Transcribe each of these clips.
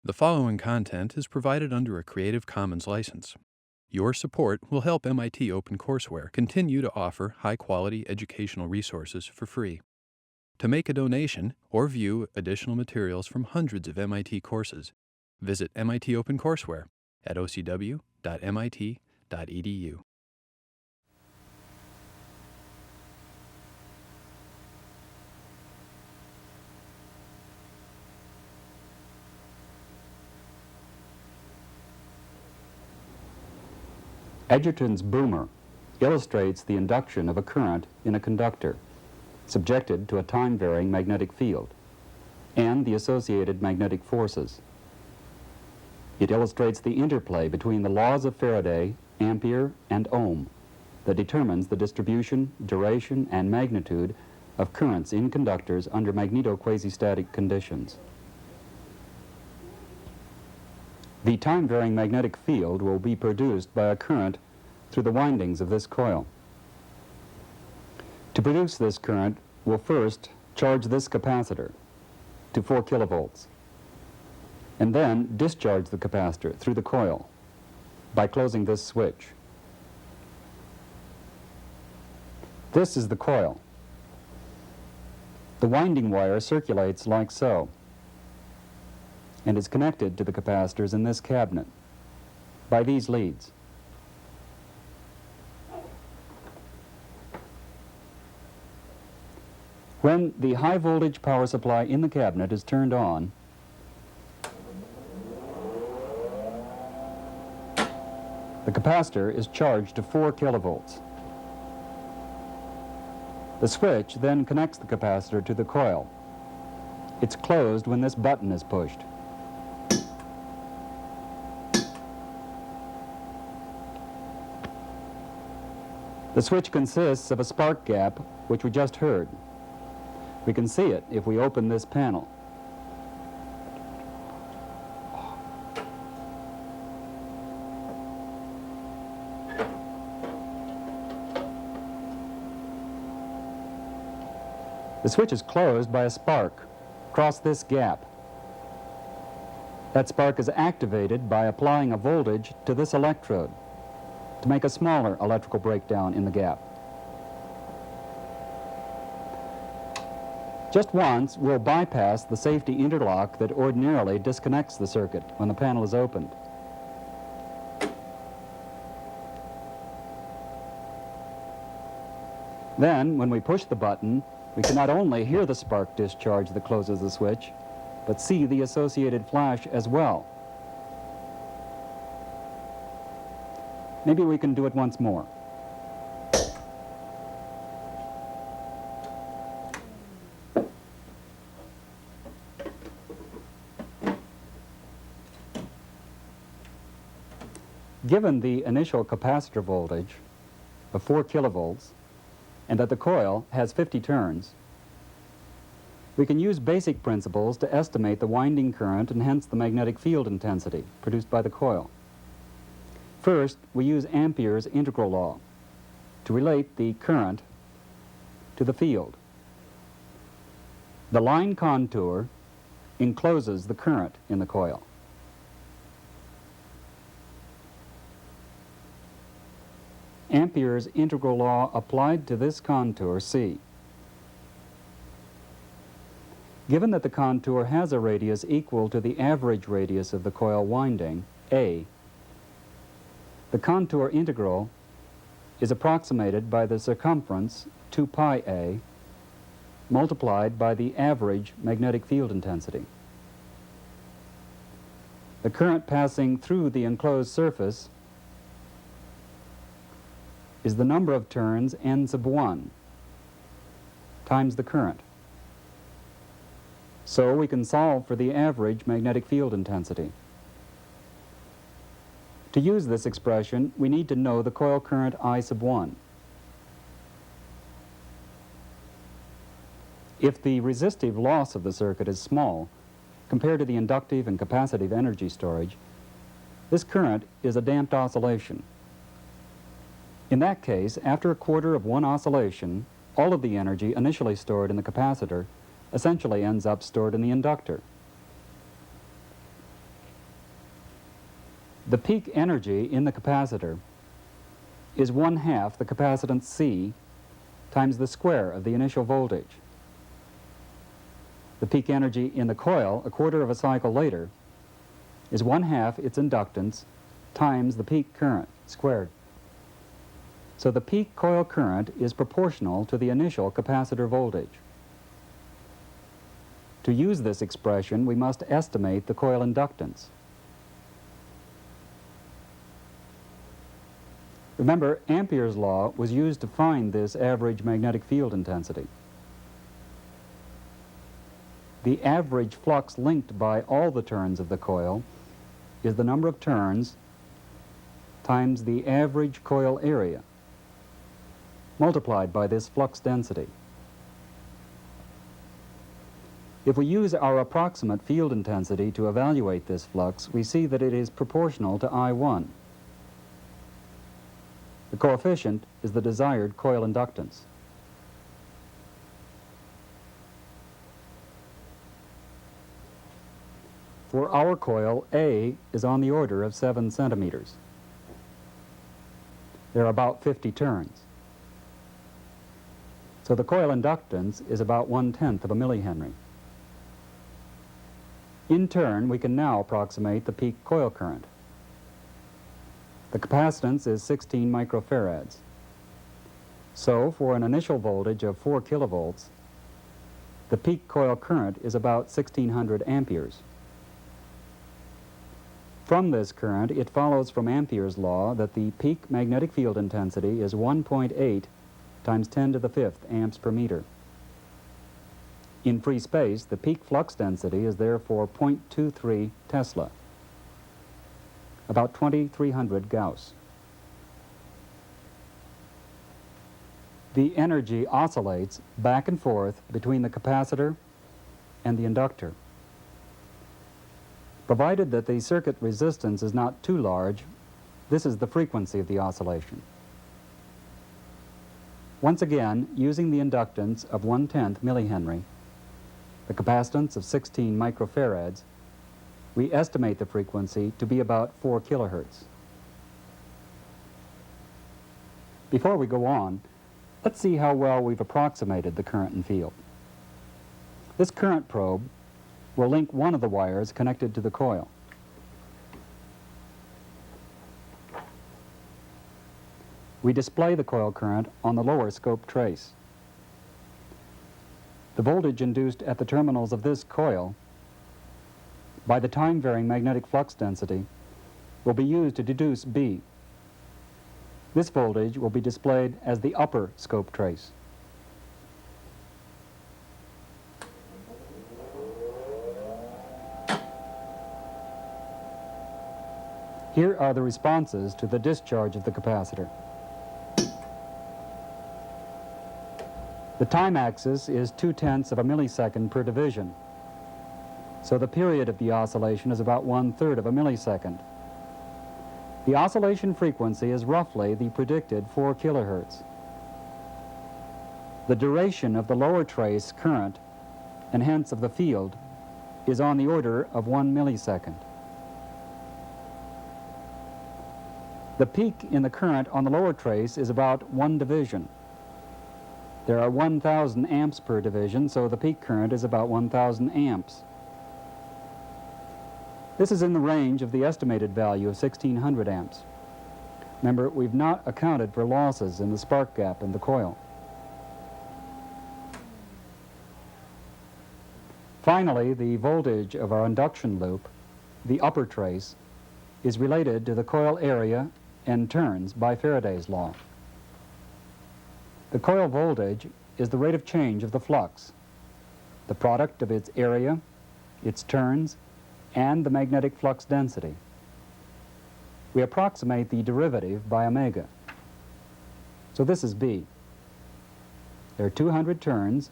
The following content is provided under a Creative Commons license. Your support will help MIT OpenCourseware continue to offer high-quality educational resources for free. To make a donation or view additional materials from hundreds of MIT courses, visit MIT OpenCourseware at ocw.mit.edu. Edgerton's boomer illustrates the induction of a current in a conductor subjected to a time-varying magnetic field and the associated magnetic forces. It illustrates the interplay between the laws of Faraday, Ampere, and Ohm that determines the distribution, duration, and magnitude of currents in conductors under magneto-quasi-static conditions. The time-varying magnetic field will be produced by a current through the windings of this coil. To produce this current, we'll first charge this capacitor to 4 kilovolts, and then discharge the capacitor through the coil by closing this switch. This is the coil. The winding wire circulates like so, and is connected to the capacitors in this cabinet by these leads. When the high voltage power supply in the cabinet is turned on, the capacitor is charged to 4 kilovolts. The switch then connects the capacitor to the coil. It's closed when this button is pushed. The switch consists of a spark gap, which we just heard. We can see it if we open this panel. The switch is closed by a spark across this gap. That spark is activated by applying a voltage to this electrode to make a smaller electrical breakdown in the gap. Just once, we'll bypass the safety interlock that ordinarily disconnects the circuit when the panel is opened. Then, when we push the button, we can not only hear the spark discharge that closes the switch, but see the associated flash as well. Maybe we can do it once more. Given the initial capacitor voltage of 4 kilovolts and that the coil has 50 turns, we can use basic principles to estimate the winding current and hence the magnetic field intensity produced by the coil. First, we use Ampere's integral law to relate the current to the field. The line contour encloses the current in the coil. Ampere's integral law applied to this contour, C. Given that the contour has a radius equal to the average radius of the coil winding, A, the contour integral is approximated by the circumference, 2 pi A, multiplied by the average magnetic field intensity. The current passing through the enclosed surface is the number of turns n sub 1 times the current. So we can solve for the average magnetic field intensity. To use this expression, we need to know the coil current I sub 1. If the resistive loss of the circuit is small, compared to the inductive and capacitive energy storage, this current is a damped oscillation. In that case, after a quarter of one oscillation, all of the energy initially stored in the capacitor essentially ends up stored in the inductor. The peak energy in the capacitor is 1/2 the capacitance C times the square of the initial voltage. The peak energy in the coil, a quarter of a cycle later, is 1/2 its inductance times the peak current squared. So the peak coil current is proportional to the initial capacitor voltage. To use this expression, we must estimate the coil inductance. Remember, Ampere's law was used to find this average magnetic field intensity. The average flux linked by all the turns of the coil is the number of turns times the average coil area, multiplied by this flux density. If we use our approximate field intensity to evaluate this flux, we see that it is proportional to I1. The coefficient is the desired coil inductance. For our coil, A is on the order of 7 centimeters. There are about 50 turns. So the coil inductance is about 1/10 of a millihenry. In turn, we can now approximate the peak coil current. The capacitance is 16 microfarads. So, for an initial voltage of 4 kilovolts, the peak coil current is about 1600 amperes. From this current, it follows from Ampere's law that the peak magnetic field intensity is 1.8 times 10 to the 5th amps per meter. In free space, the peak flux density is therefore 0.23 Tesla, about 2300 Gauss. The energy oscillates back and forth between the capacitor and the inductor. Provided that the circuit resistance is not too large, this is the frequency of the oscillation. Once again, using the inductance of 1/10 millihenry, the capacitance of 16 microfarads, we estimate the frequency to be about 4 kilohertz. Before we go on, let's see how well we've approximated the current and field. This current probe will link one of the wires connected to the coil. We display the coil current on the lower scope trace. The voltage induced at the terminals of this coil by the time-varying magnetic flux density will be used to deduce B. This voltage will be displayed as the upper scope trace. Here are the responses to the discharge of the capacitor. The time axis is 0.2 of a millisecond per division. So the period of the oscillation is about 1/3 of a millisecond. The oscillation frequency is roughly the predicted 4 kilohertz. The duration of the lower trace current, and hence of the field, is on the order of 1 millisecond. The peak in the current on the lower trace is about 1 division. There are 1,000 amps per division, so the peak current is about 1,000 amps. This is in the range of the estimated value of 1,600 amps. Remember, we've not accounted for losses in the spark gap in the coil. Finally, the voltage of our induction loop, the upper trace, is related to the coil area and turns by Faraday's law. The coil voltage is the rate of change of the flux, the product of its area, its turns, and the magnetic flux density. We approximate the derivative by omega. So this is B. There are 200 turns.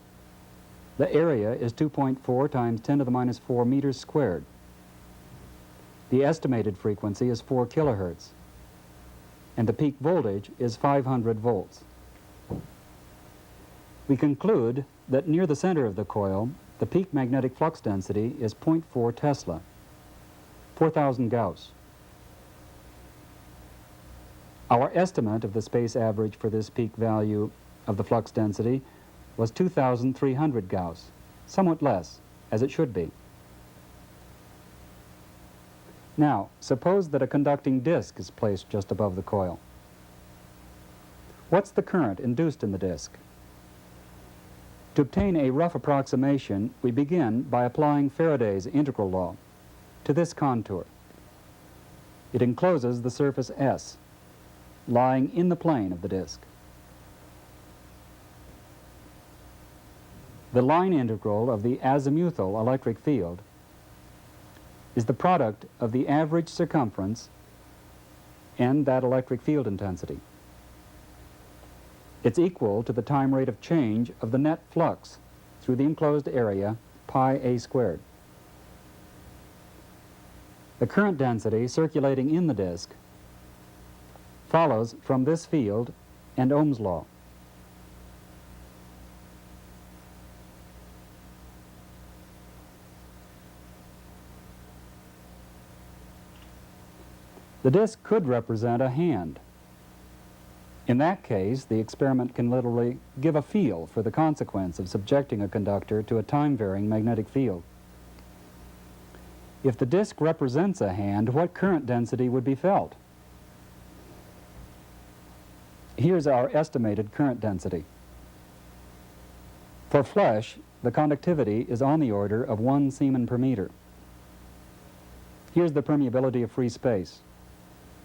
The area is 2.4 times 10 to the minus 4 meters squared. The estimated frequency is 4 kilohertz, and the peak voltage is 500 volts. We conclude that near the center of the coil, the peak magnetic flux density is 0.4 Tesla, 4,000 Gauss. Our estimate of the space average for this peak value of the flux density was 2,300 Gauss, somewhat less, as it should be. Now, suppose that a conducting disk is placed just above the coil. What's the current induced in the disk? To obtain a rough approximation, we begin by applying Faraday's integral law to this contour. It encloses the surface S, lying in the plane of the disk. The line integral of the azimuthal electric field is the product of the average circumference and that electric field intensity. It's equal to the time rate of change of the net flux through the enclosed area, pi a squared. The current density circulating in the disk follows from this field and Ohm's law. The disk could represent a hand. In that case, the experiment can literally give a feel for the consequence of subjecting a conductor to a time-varying magnetic field. If the disk represents a hand, what current density would be felt? Here's our estimated current density. For flesh, the conductivity is on the order of 1 Siemens per meter. Here's the permeability of free space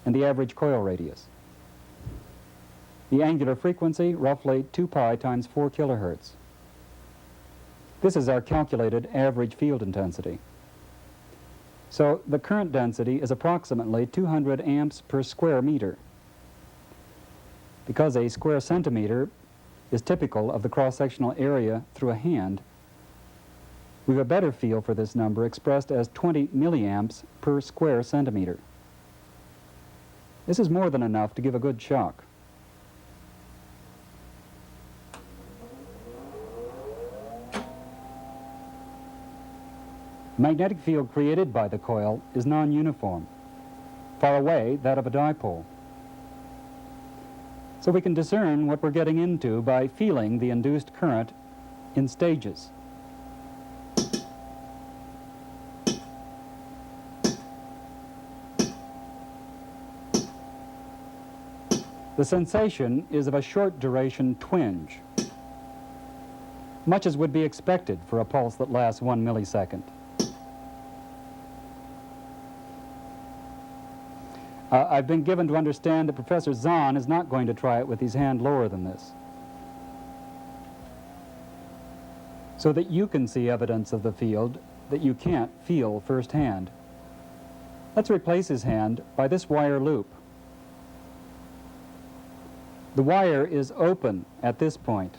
and the average coil radius. The angular frequency, roughly 2 pi times 4 kilohertz. This is our calculated average field intensity. So the current density is approximately 200 amps per square meter. Because a square centimeter is typical of the cross-sectional area through a hand, we have a better feel for this number expressed as 20 milliamps per square centimeter. This is more than enough to give a good shock. The magnetic field created by the coil is non-uniform, far away that of a dipole. So we can discern what we're getting into by feeling the induced current in stages. The sensation is of a short duration twinge, much as would be expected for a pulse that lasts 1 millisecond. I've been given to understand that Professor Zahn is not going to try it with his hand lower than this, so that you can see evidence of the field that you can't feel firsthand. Let's replace his hand by this wire loop. The wire is open at this point,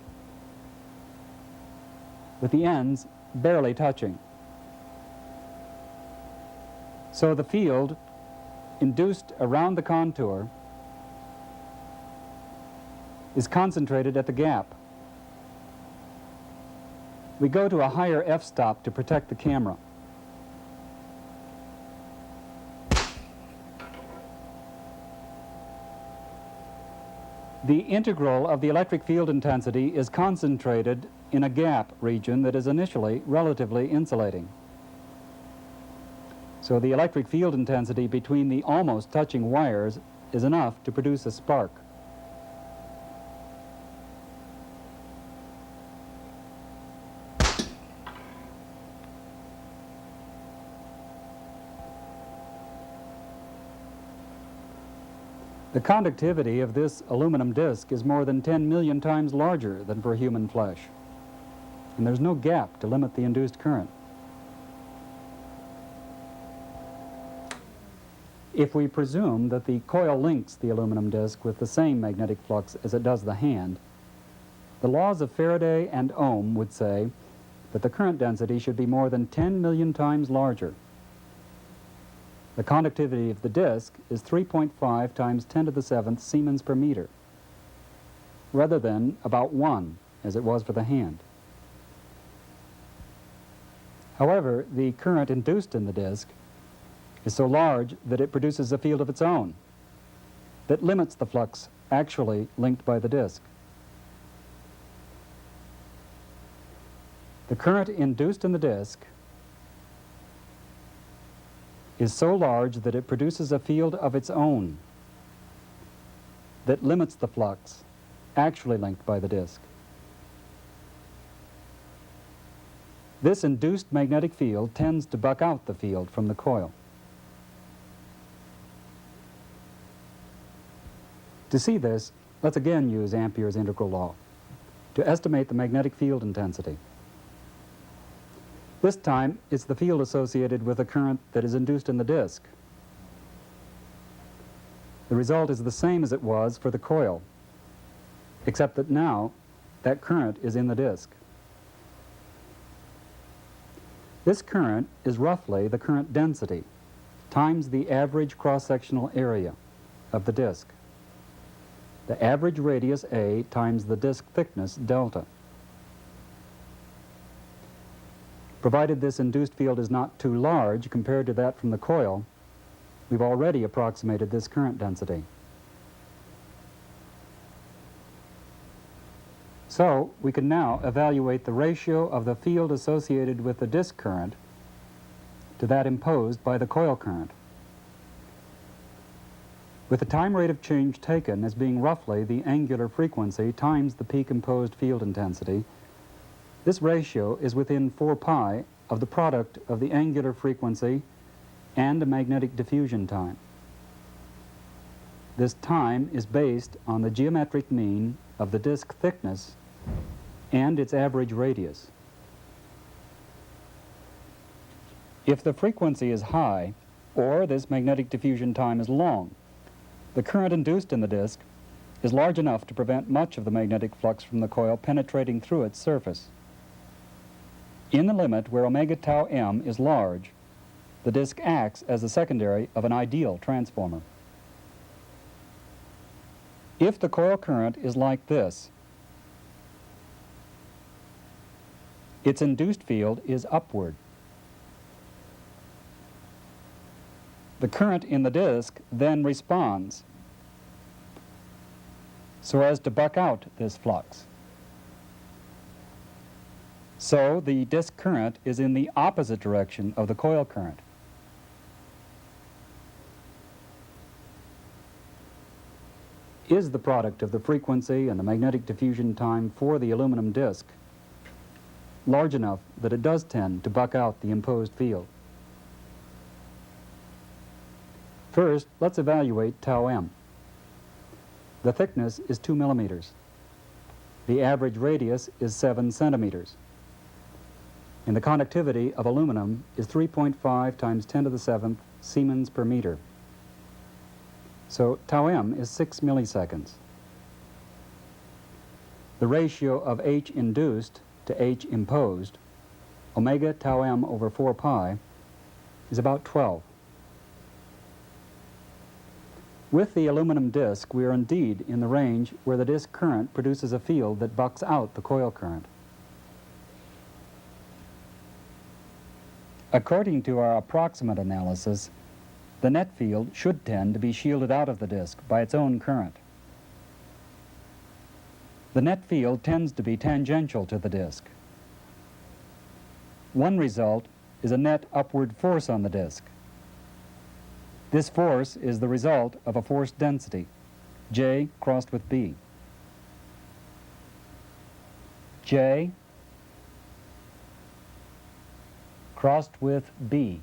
with the ends barely touching. So the field induced around the contour is concentrated at the gap. We go to a higher f-stop to protect the camera. The integral of the electric field intensity is concentrated in a gap region that is initially relatively insulating. So the electric field intensity between the almost touching wires is enough to produce a spark. The conductivity of this aluminum disc is more than 10 million times larger than for human flesh, and there's no gap to limit the induced current. If we presume that the coil links the aluminum disc with the same magnetic flux as it does the hand, the laws of Faraday and Ohm would say that the current density should be more than 10 million times larger. The conductivity of the disc is 3.5 times 10 to the 7th Siemens per meter, rather than about 1, as it was for the hand. However, the current induced in the disc is so large that it produces a field of its own. that limits the flux actually linked by the disk. The current induced in the disk is so large that it produces a field of its own that limits the flux actually linked by the disk. This induced magnetic field tends to buck out the field from the coil. To see this, let's again use Ampere's integral law to estimate the magnetic field intensity. This time, it's the field associated with the current that is induced in the disk. The result is the same as it was for the coil, except that now that current is in the disk. This current is roughly the current density times the average cross-sectional area of the disk. The average radius A times the disk thickness delta. Provided this induced field is not too large compared to that from the coil, we've already approximated this current density. So we can now evaluate the ratio of the field associated with the disk current to that imposed by the coil current. With the time rate of change taken as being roughly the angular frequency times the peak imposed field intensity, this ratio is within 4 pi of the product of the angular frequency and the magnetic diffusion time. This time is based on the geometric mean of the disk thickness and its average radius. If the frequency is high, or this magnetic diffusion time is long, the current induced in the disk is large enough to prevent much of the magnetic flux from the coil penetrating through its surface. In the limit where omega tau m is large, the disk acts as the secondary of an ideal transformer. If the coil current is like this, its induced field is upward. The current in the disk then responds so as to buck out this flux. So the disk current is in the opposite direction of the coil current. Is the product of the frequency and the magnetic diffusion time for the aluminum disk large enough that it does tend to buck out the imposed field? First, let's evaluate tau m. The thickness is 2 millimeters. The average radius is 7 centimeters. And the conductivity of aluminum is 3.5 times 10 to the 7th Siemens per meter. So tau m is 6 milliseconds. The ratio of H induced to H imposed, omega tau m over 4 pi, is about 12. With the aluminum disk, we are indeed in the range where the disk current produces a field that bucks out the coil current. According to our approximate analysis, the net field should tend to be shielded out of the disk by its own current. The net field tends to be tangential to the disk. One result is a net upward force on the disk. This force is the result of a force density, J crossed with B. J crossed with B.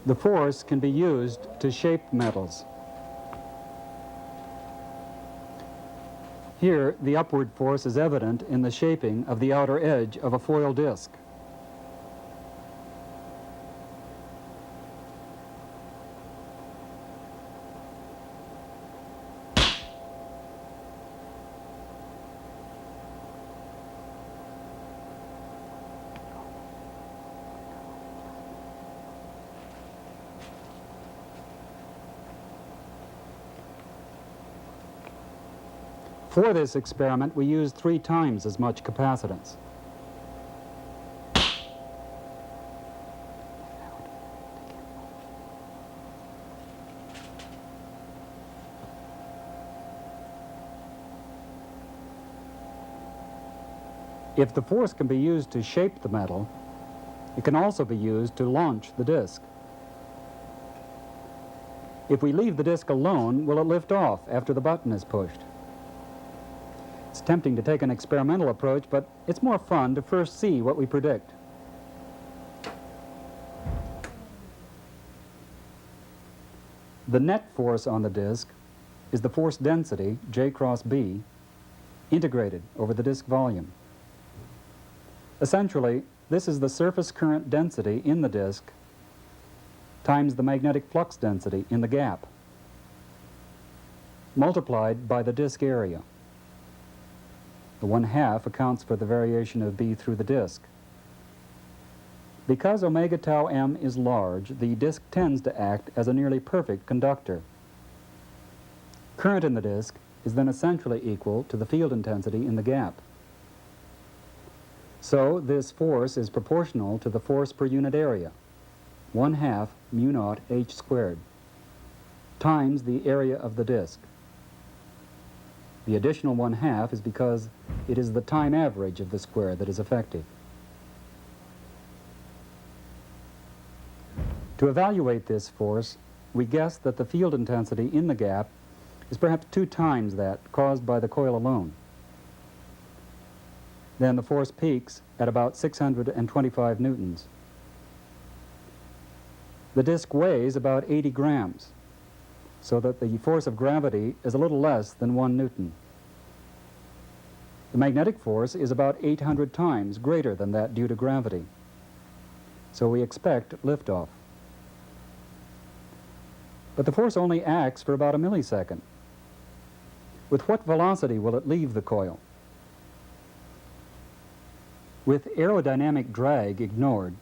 The force can be used to shape metals. Here, the upward force is evident in the shaping of the outer edge of a foil disk. For this experiment, we used 3 times as much capacitance. If the force can be used to shape the metal, it can also be used to launch the disc. If we leave the disc alone, will it lift off after the button is pushed? It's tempting to take an experimental approach, but it's more fun to first see what we predict. The net force on the disc is the force density, J cross B, integrated over the disc volume. Essentially, this is the surface current density in the disc times the magnetic flux density in the gap, multiplied by the disc area. The 1/2 accounts for the variation of B through the disc. Because omega tau m is large, the disc tends to act as a nearly perfect conductor. Current in the disc is then essentially equal to the field intensity in the gap. So this force is proportional to the force per unit area, 1/2 mu naught h squared, times the area of the disc. The additional 1/2 is because it is the time average of the square that is effective. To evaluate this force, we guess that the field intensity in the gap is perhaps 2 times that caused by the coil alone. Then the force peaks at about 625 newtons. The disc weighs about 80 grams, so that the force of gravity is a little less than 1 newton. The magnetic force is about 800 times greater than that due to gravity, so we expect liftoff. But the force only acts for about a millisecond. With what velocity will it leave the coil? With aerodynamic drag ignored,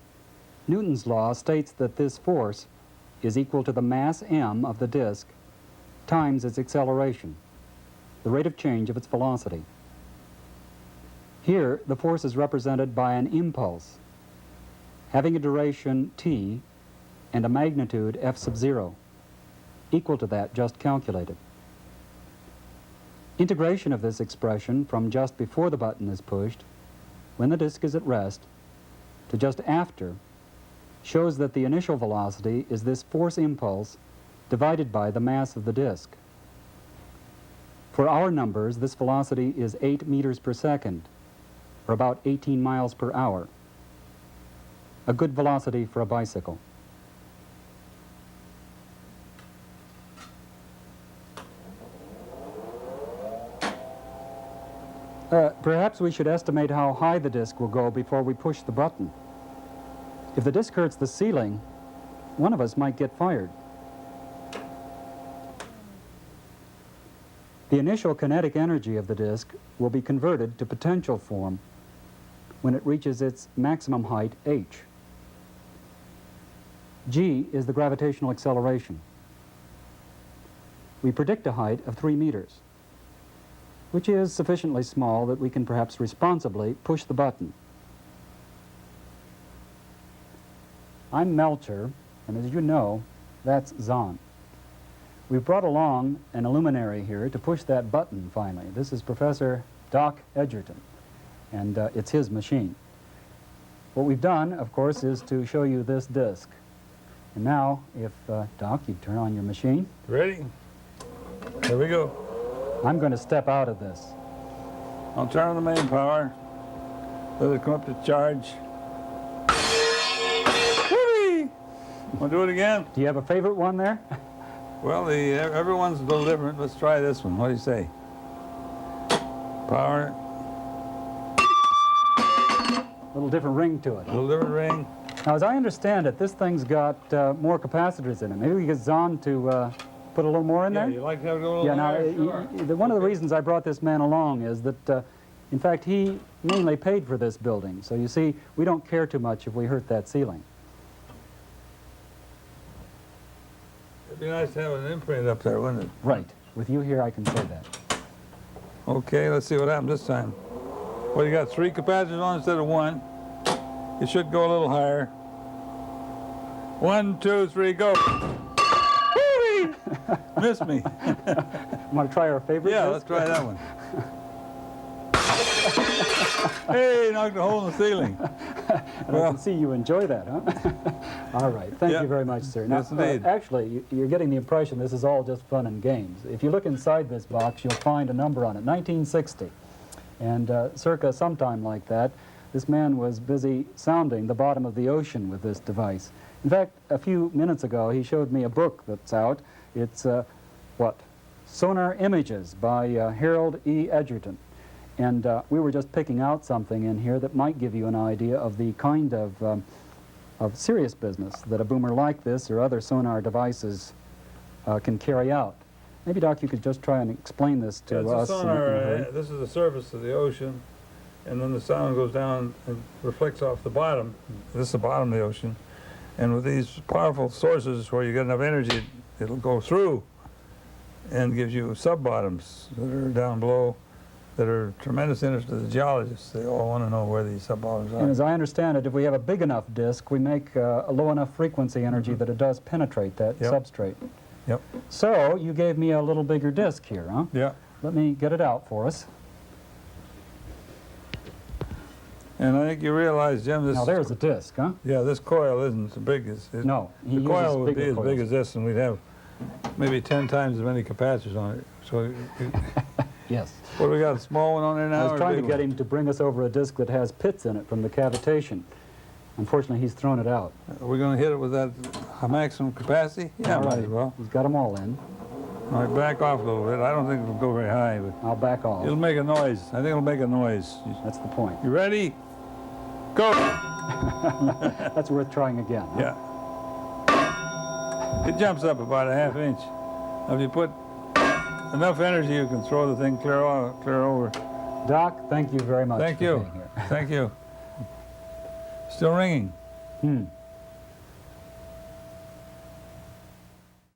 Newton's law states that this force is equal to the mass m of the disc times its acceleration, the rate of change of its velocity. Here, the force is represented by an impulse, having a duration t and a magnitude f sub 0, equal to that just calculated. Integration of this expression from just before the button is pushed, when the disc is at rest, to just after, shows that the initial velocity is this force impulse divided by the mass of the disc. For our numbers, this velocity is 8 meters per second, or about 18 miles per hour, a good velocity for a bicycle. Perhaps we should estimate how high the disc will go before we push the button. If the disc hurts the ceiling, one of us might get fired. The initial kinetic energy of the disc will be converted to potential form when it reaches its maximum height, h. G is the gravitational acceleration. We predict a height of 3 meters, which is sufficiently small that we can perhaps responsibly push the button. I'm Melcher, and as you know, that's Zahn. We've brought along an illuminary here to push that button finally. This is Professor Doc Edgerton, and it's his machine. What we've done, of course, is to show you this disc. And now, if, Doc, you turn on your machine. Ready? Here we go. I'm going to step out of this. I'll turn on the main power. Let it come up to charge. Whee! Want to do it again? Do you have a favorite one there? Well, everyone's a little different. Let's try this one. What do you say? Power. A little different ring to it. A little different ring. Now, as I understand it, this thing's got more capacitors in it. Maybe we get Zahn to put a little more in there? Yeah, you like to have it go a little Yeah, now, higher? Sure. one of the reasons I brought this man along is that, in fact, he mainly paid for this building. So you see, we don't care too much if we hurt that ceiling. It'd be nice to have an imprint up there, wouldn't it? Right. With you here, I can say that. Okay, let's see what happens this time. Well, you got 3 capacitors on instead of 1. It should go a little higher. 1, 2, 3, go. Whee! Missed me. Want to try our favorite? Yeah, disc? let's try that one. Hey, knocked a hole in the ceiling. And I can see you enjoy that, huh? All right, thank you very much, sir. Now, Yes, indeed. actually, you're getting the impression this is all just fun and games. If you look inside this box, you'll find a number on it, 1960. And circa sometime like that, this man was busy sounding the bottom of the ocean with this device. In fact, a few minutes ago, he showed me a book that's out. It's, what? Sonar Images by Harold E. Edgerton. And we were just picking out something in here that might give you an idea of the kind of serious business that a boomer like this or other sonar devices can carry out. Maybe, Doc, you could just try and explain this to us. It's a sonar. This is the surface of the ocean, and then the sound goes down and reflects off the bottom. This is the bottom of the ocean. And with these powerful sources where you get enough energy, it'll go through and gives you sub-bottoms that are down below that are tremendous interest to the geologists. They all want to know where these sub-bottoms are. And as I understand it, if we have a big enough disk, we make a low enough frequency energy that it does penetrate that substrate. Yep. So you gave me a little bigger disk here, huh? Yeah. Let me get it out for us. And I think you realize, Jim, this... Now there's a disk, huh? Yeah, this coil isn't as big as... No, he the coil would uses be as bigger big coils. as this, and we'd have maybe 10 times as many capacitors on it. So, Yes. what, we got a small one on there now? I was trying to get him to bring us over a disk that has pits in it from the cavitation. Unfortunately, he's thrown it out. Are we going to hit it with that maximum capacity? Yeah, All might right. as well. He's got them all in. All right, back off a little bit. I don't think it'll go very high, but I'll back off. it'll make a noise. I think it'll make a noise. That's the point. You ready? Go! That's worth trying again. Huh? Yeah. It jumps up about a ½ inch. Now, if you put enough energy, you can throw the thing clear over. Doc, thank you very much Thank for you. being here. Thank you. Still ringing. Hmm.